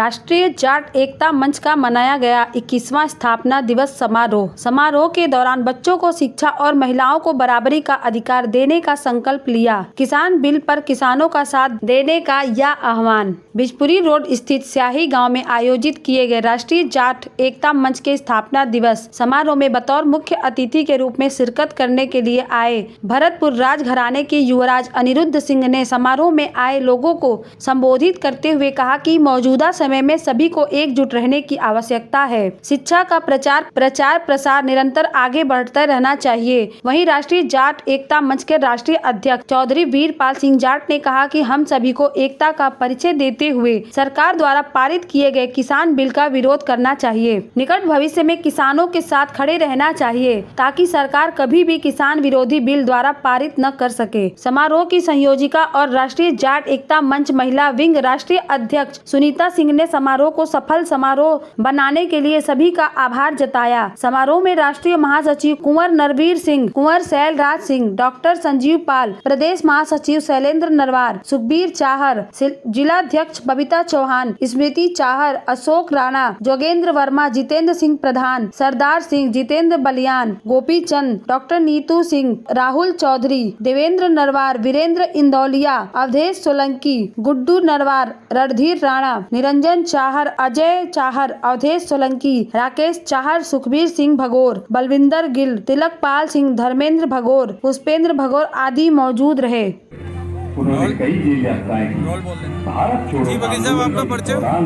राष्ट्रीय जाट एकता मंच का मनाया गया 21वां स्थापना दिवस समारोह। समारोह के दौरान बच्चों को शिक्षा और महिलाओं को बराबरी का अधिकार देने का संकल्प लिया। किसान बिल पर किसानों का साथ देने का यह आह्वान। बिजपुरी रोड स्थित स्याही गांव में आयोजित किए गए राष्ट्रीय जाट एकता मंच के स्थापना दिवस समारोह में बतौर मुख्य अतिथि के रूप में शिरकत करने के लिए आए भरतपुर राजघराने के युवराज अनिरुद्ध सिंह ने समारोह में आए लोगों को संबोधित करते हुए कहा कि मौजूदा समय में सभी को एकजुट रहने की आवश्यकता है। शिक्षा का प्रचार प्रसार निरंतर आगे बढ़ता रहना चाहिए। वहीं राष्ट्रीय जाट एकता मंच के राष्ट्रीय अध्यक्ष चौधरी वीरपाल सिंह जाट ने कहा कि हम सभी को एकता का परिचय देते हुए सरकार द्वारा पारित किए गए किसान बिल का विरोध करना चाहिए। निकट भविष्य में किसानों के साथ खड़े रहना चाहिए ताकि सरकार कभी भी किसान विरोधी बिल द्वारा पारित न कर सके। समारोह की संयोजिका और राष्ट्रीय जाट एकता मंच महिला विंग राष्ट्रीय अध्यक्ष सुनीता सिंह ने समारोह को सफल समारोह बनाने के लिए सभी का आभार जताया। समारोह में राष्ट्रीय महासचिव कुंवर नरवीर सिंह, कुंवर शैलराज सिंह, डॉक्टर संजीव पाल, प्रदेश महासचिव शैलेंद्र नरवार, सुखबीर चाहर, जिलाध्यक्ष बबीता चौहान, स्मृति चाहर, अशोक राणा, जोगेंद्र वर्मा, जितेंद्र सिंह प्रधान, सरदार सिंह, जितेंद्र बलियान, गोपी चंद, डॉक्टर नीतू सिंह, राहुल चौधरी, देवेंद्र नरवार, वीरेंद्र इंदौलिया, अवधेश सोलंकी, गुड्डू नरवार, रणधीर राणा, निरंजन चाहर, अजय चाहर, अवधेश सोलंकी, राकेश चाहर, सुखबीर सिंह भगोर, बलविंदर गिल, तिलक पाल सिंह, धर्मेंद्र भगोर, पुष्पेंद्र भगोर आदि मौजूद रहे। उन्होंने कई जेल यात्राएं की। भारत छोड़ो आंदोलन के दौरान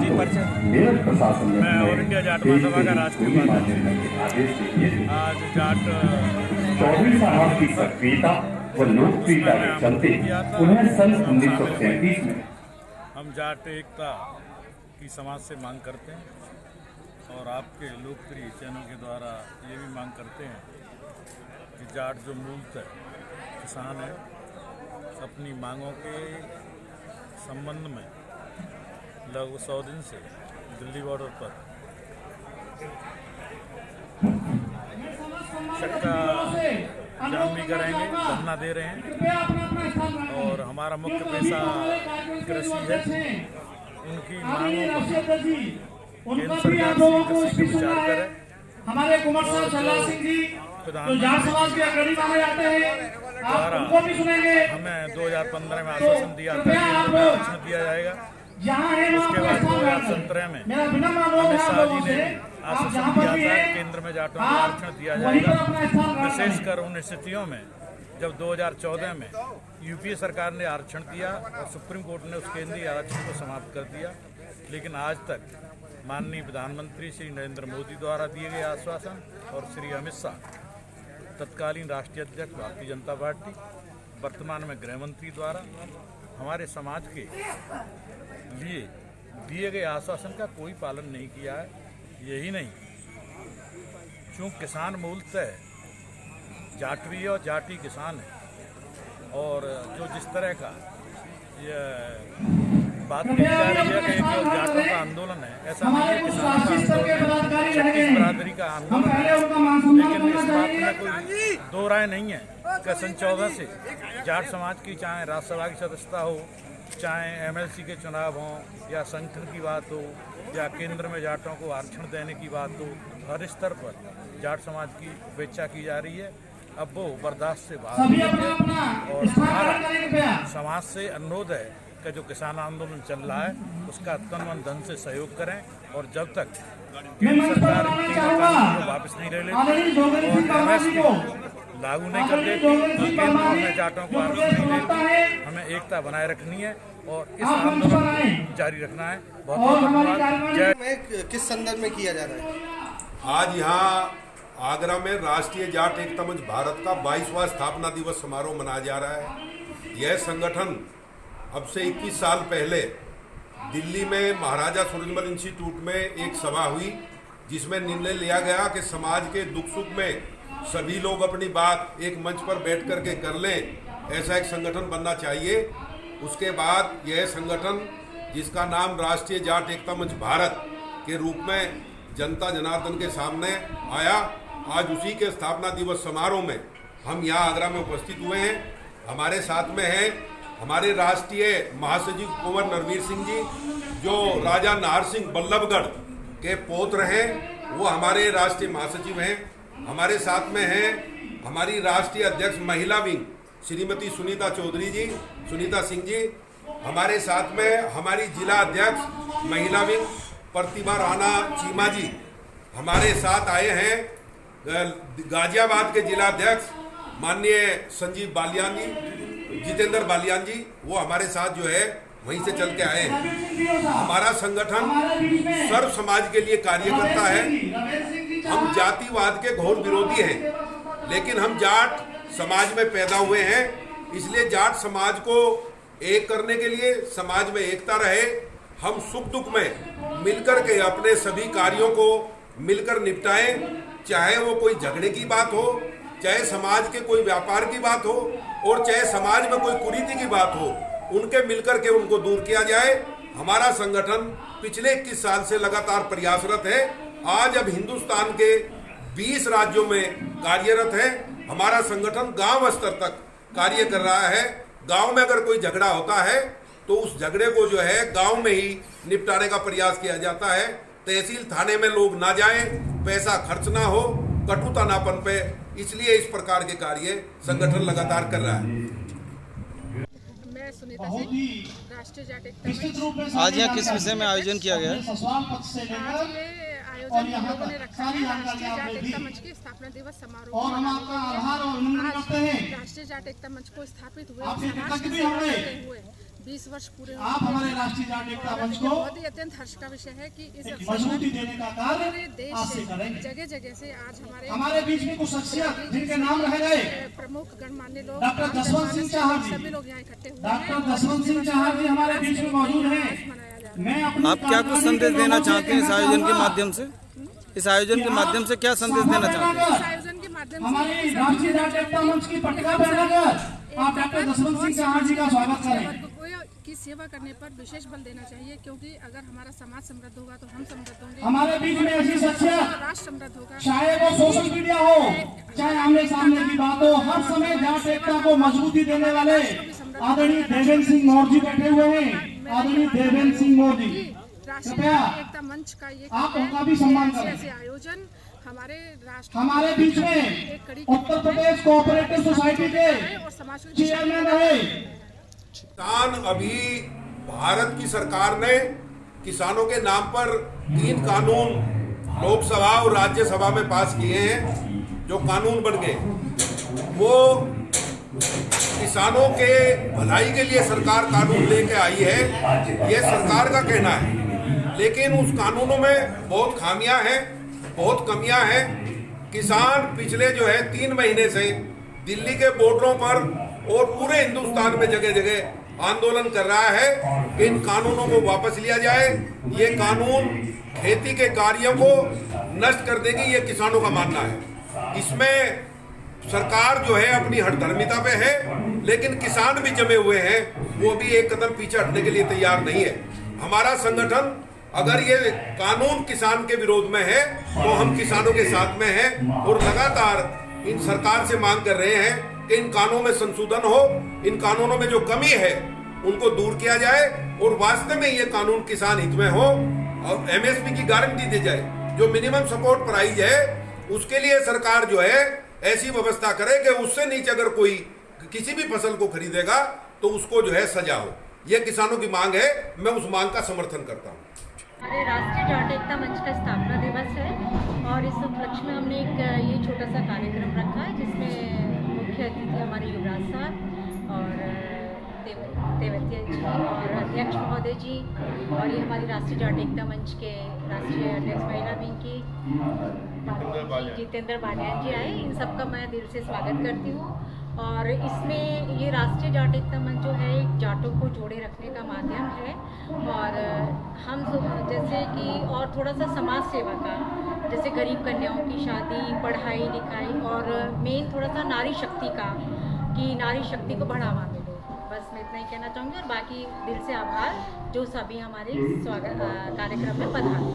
मेरठ प्रशासन ने ऑल इंडिया जाट महासभा का राष्ट्रीय आदेश दिए। आज जाट चौधरी साहब की सक्रियता व लोकप्रियता के चलते उन्हें सन 1937 में हम जाट एकता की समाज से मांग करते हैं और आपके लोकप्रिय चैनल के द्वारा ये भी मांग करते हैं कि जाट जो मूलतः किसान है अपनी मांगों के संबंध में लगभग 100 दिन से दिल्ली बॉर्डर पर चक्का जाम भी करेंगे, धरना दे रहे हैं और हमारा मुख्य पेशा कृषि है। उनकी मांगों पर केंद्र सरकार कृषि का विचार करे। हमारे कुंवर साहब शैलराज सिंह जी जो जाट समाज के अग्रणी माने जाते हैं, आप उनको भी सुनेंगे। हमें 2015 में आश्वासन दिया था कि आरक्षण दिया जाएगा। उसके बाद 2017 में अमित शाह जी ने आश्वासन दिया था केंद्र में जाटों को आरक्षण दिया जाएगा। विशेषकर उन स्थितियों में जब 2014 में यूपीए सरकार ने आरक्षण दिया और सुप्रीम कोर्ट ने उस केंद्रीय आरक्षण को समाप्त कर दिया, लेकिन आज तक माननीय प्रधानमंत्री श्री नरेंद्र मोदी द्वारा दिए गए आश्वासन और श्री अमित शाह तत्कालीन राष्ट्रीय अध्यक्ष भारतीय जनता पार्टी वर्तमान में गृह मंत्री द्वारा हमारे समाज के लिए दिए गए आश्वासन का कोई पालन नहीं किया है। यही नहीं, चूँकि किसान मूलतः जाटवी और जाटी किसान है और जो जिस तरह का ये बात की जा रही है कि केवल जाटों का आंदोलन है, ऐसा नहीं है। किसानों का आंदोलन, छत्तीस बरादरी का आंदोलन है, लेकिन इस बात में कोई दो राय नहीं है कि सन 14 से जाट समाज की चाहे राज्यसभा की सदस्यता हो, चाहे एमएलसी के चुनाव हों या संगठन की बात हो या केंद्र में जाटों को आरक्षण देने की बात हो, हर स्तर पर जाट समाज की उपेक्षा की जा रही है। अब वो बर्दाश्त से बाहर है और हमारा समाज से अनुरोध है कि जो किसान आंदोलन चल रहा है उसका तन मन धन से सहयोग करें और जब तक केंद्र सरकार इन कानूनों को वापस नहीं ले लेती और एमएसपी लागू नहीं कर देती, केंद्र में जाटों को आरक्षण नहीं देती, हमें एकता बनाए रखनी है और इस आंदोलन को जारी रखना है। बहुत बहुत धन्यवाद। किस संदर्भ में किया जा रहा है? आज यहाँ आगरा में राष्ट्रीय जाट एकता मंच भारत का 22वां स्थापना दिवस समारोह मनाया जा रहा है। यह संगठन अब से 21 साल पहले दिल्ली में महाराजा सूरजमल इंस्टीट्यूट में एक सभा हुई जिसमें निर्णय लिया गया कि समाज के दुख सुख में सभी लोग अपनी बात एक मंच पर बैठ कर के कर लें, ऐसा एक संगठन बनना चाहिए। उसके बाद यह संगठन जिसका नाम राष्ट्रीय जाट एकता मंच भारत के रूप में जनता जनार्दन के सामने आया। आज उसी के स्थापना दिवस समारोह में हम यहाँ आगरा में उपस्थित हुए हैं। हमारे साथ में है हमारे राष्ट्रीय महासचिव कुंवर नरवीर सिंह जी, जो राजा नाहर सिंह बल्लभगढ़ के पौत्र हैं, वो हमारे राष्ट्रीय महासचिव हैं। हमारे साथ में हैं हमारी राष्ट्रीय अध्यक्ष महिला विंग श्रीमती सुनीता चौधरी जी, सुनीता सिंह जी। हमारे साथ में हमारी जिला अध्यक्ष महिला विंग प्रतिभा राणा चीमा जी हमारे साथ आए हैं। गाजियाबाद के जिला अध्यक्ष माननीय संजीव बालियान जी, जितेंद्र बालियान जी, वो हमारे साथ जो है वहीं से चल के आए हैं। हमारा संगठन सर्व समाज के लिए कार्य करता है। हम जातिवाद के घोर विरोधी हैं, लेकिन हम जाट समाज में पैदा हुए हैं, इसलिए जाट समाज को एक करने के लिए, समाज में एकता रहे, हम सुख दुख में मिलकर के अपने सभी कार्यों को मिलकर निपटाएं। चाहे वो कोई झगड़े की बात हो, चाहे समाज के कोई व्यापार की बात हो, और चाहे समाज में कोई कुरीति की बात हो, उनके मिलकर के उनको दूर किया जाए। हमारा संगठन पिछले 21 साल से लगातार प्रयासरत है। आज अब हिंदुस्तान के 20 राज्यों में कार्यरत है। हमारा संगठन गांव स्तर तक कार्य कर रहा है। गांव में अगर कोई झगड़ा होता है तो उस झगड़े को जो है गांव में ही निपटाने का प्रयास किया जाता है। तहसील थाने में लोग ना जाएं, पैसा खर्च ना हो, कटुता ना पनपे, इसलिए इस प्रकार के कार्य संगठन लगातार कर रहा है। मैं सुनीता सिंह, राष्ट्रीय जाट एकता मंच। आज यहाँ किस विषय में आयोजन किया गया है? आज ये आयोजन हम लोगों ने रखा है राष्ट्रीय जाट एकता मंच के स्थापना दिवस समारोह। आज राष्ट्रीय जाट एकता मंच को स्थापित हुए 20 वर्ष पूरे हमारे राष्ट्रीय जाट एकता मंच को बहुत ही अत्यंत हर्ष का विषय है कि इस मजबूती देने का कार्य पूरे देश से जगह जगह से आज हमारे बीच में कुछ शख्सियत जिनके नाम रह गए, प्रमुख गणमान्य लोग, डॉक्टर जसवंत सिंह चाहा जी, सभी लोग यहाँ इकट्ठे हुए हैं। डॉक्टर जसवंत सिंह चाहा जी हमारे बीच में मौजूद हैं। मैं अपनी आप क्या कुछ संदेश देना चाहते हैं इस आयोजन के माध्यम से? इस आयोजन के माध्यम से क्या संदेश देना चाहते हैं? इस आयोजन के माध्यम से हमारी राष्ट्रीय जाट एकता मंच की पटका पहनाकर आप डॉक्टर जसवंत सिंह चाहा जी का स्वागत करें। की सेवा करने पर विशेष बल देना चाहिए, क्योंकि अगर हमारा समाज समृद्ध होगा तो हम समृद्ध होंगे। हमारे बीच में ऐसी शख्सियत, राष्ट्र समृद्ध होगा, चाहे वो सोशल मीडिया हो, चाहे आमने सामने की बात हो, हर समय जाट एकता को मजबूती देने वाले आदरणीय देवेंद्र सिंह मौर्य जी बैठे हुए हैं। आदरणीय देवेंद्र सिंह मौर्य जी, राष्ट्रीय एकता मंच का ये आप उनका भी सम्मान करें। ऐसे आयोजन हमारे राष्ट्र हमारे बीच में उत्तर प्रदेश कोऑपरेटिव सोसाइटी के चेयरमैन रहे। किसान, अभी भारत की सरकार ने किसानों के नाम पर 3 कानून लोकसभा और राज्यसभा में पास किए हैं। जो कानून बन गए वो किसानों के भलाई के लिए सरकार कानून लेके आई है, ये सरकार का कहना है। लेकिन उस कानूनों में बहुत खामियां हैं, बहुत कमियां हैं। किसान पिछले जो है 3 महीने से दिल्ली के बॉर्डरों पर और पूरे हिंदुस्तान में जगह जगह आंदोलन कर रहा है कि इन कानूनों को वापस लिया जाए। ये कानून खेती के कार्यों को नष्ट कर देगी, ये किसानों का मानना है। इसमें सरकार जो है अपनी हठधर्मिता पे है, लेकिन किसान भी जमे हुए हैं, वो भी एक कदम पीछे हटने के लिए तैयार नहीं है। हमारा संगठन अगर ये कानून किसान के विरोध में है तो हम किसानों के साथ में हैं और लगातार इन सरकार से मांग कर रहे हैं कि इन कानूनों में संशोधन हो, इन कानूनों में जो कमी है उनको दूर किया जाए और वास्तव में ये कानून किसान हित में हो और एमएसपी की गारंटी दी जाए। जो मिनिमम सपोर्ट प्राइस है उसके लिए सरकार जो है ऐसी व्यवस्था करे कि उससे नीचे अगर कोई किसी भी फसल को खरीदेगा तो उसको जो है सजा हो। ये किसानों की मांग है, मैं उस मांग का समर्थन करता हूँ। हमारे राष्ट्रीय जाट एकता मंच का स्थापना दिवस है और इस उपलक्ष्य में हमने एक ये छोटा सा कार्यक्रम रखा है जिसमें मुख्य अतिथि हमारे युवराज साहब और देवतिया जी और अध्यक्ष महोदय जी और ये हमारी राष्ट्रीय जाट एकता मंच के राष्ट्रीय अध्यक्ष महिला विंग की जितेंद्र बालियान जी आए। इन सबका मैं दिल से स्वागत करती हूँ। और इसमें ये राष्ट्रीय जाट एकता मंच जो है एक जाटों को जोड़े रखने का माध्यम है और हम जैसे कि और थोड़ा सा समाज सेवा का, जैसे गरीब कन्याओं की शादी, पढ़ाई लिखाई और मेन थोड़ा सा नारी शक्ति का, कि नारी शक्ति को बढ़ावा मिले। बस मैं इतना ही कहना चाहूँगी और बाकी दिल से आभार जो सभी हमारे स्वागत कार्यक्रम में पधारे।